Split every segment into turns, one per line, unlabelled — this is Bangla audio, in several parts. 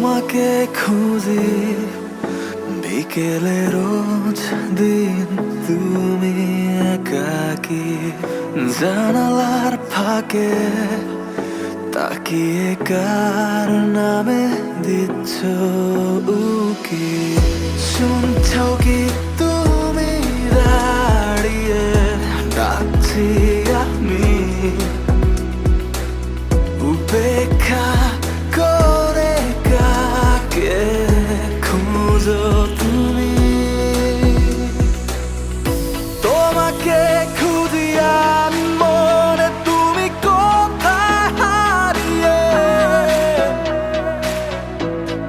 তোমাকে খুঁজি বিকেলে রোজ দিন, তুমি একাকী জানালার ফাঁকে তাকিয়ে কার নামে দিচ্ছ উকি। শুনছো কি তুমি দাঁড়িয়ে ডাকছি আমি, উপেক্ষা করে কাকে খুঁজো তুমি? তোমাকে খুঁজি আমি মনে, তুমি কোথায় হারিয়ে?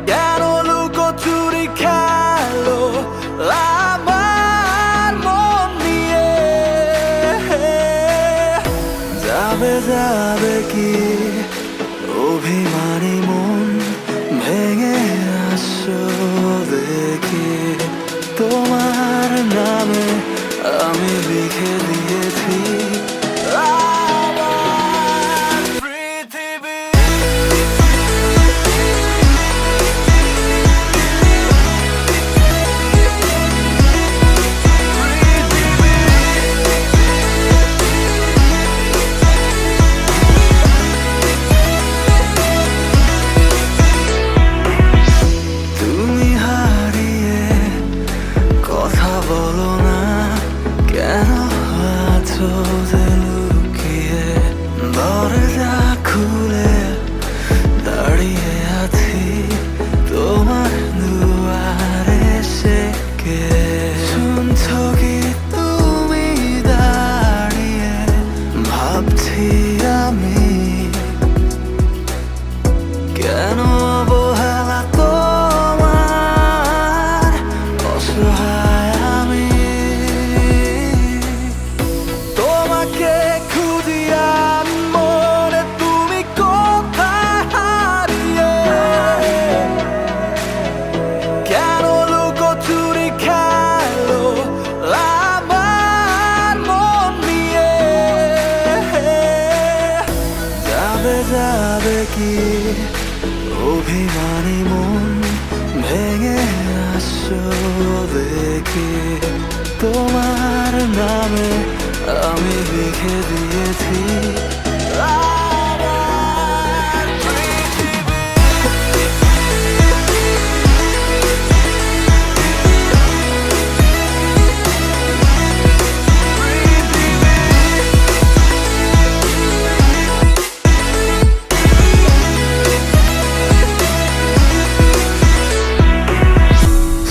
কেন লুকোচুরি খেলো আমার মন নিয়ে? যাবে যাবে কি অভিমানী মন ভেঙে আসো দেখি, তোমার নামে আমি লিখে দিয়েছি আমার পৃথিবী। তুমি হারিয়ে কথা বলো না কেন, আছো যে লুকিয়ে? দরজা খুলে দাঁড়িয়ে আছি তোমার দুয়ারে সেকে। শুনছো কি তুমি দাঁড়িয়ে ভাবছি আমি, কেন অবহেলা তোমার, অসহায় আমি। তোমাকে খুঁজি আমি মনে, তুমি কোথায় হারিয়ে? কেন লুকোচুরি খেলো আমার মন নিয়ে? যাবে যাবে কি অভিমানী মন ভেঙে আসো দেখি, তোমার নামে আমি লিখে দিয়েছি আমার পৃথিবী।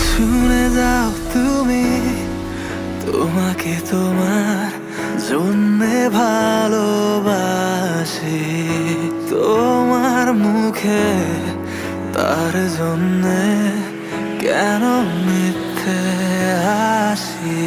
শুনে যাও তুমি, তোমাকে তোমার জন্যে ভালোবাসি, তোমার মুখে তার জন্যে কেন মিথ্যে হাসি?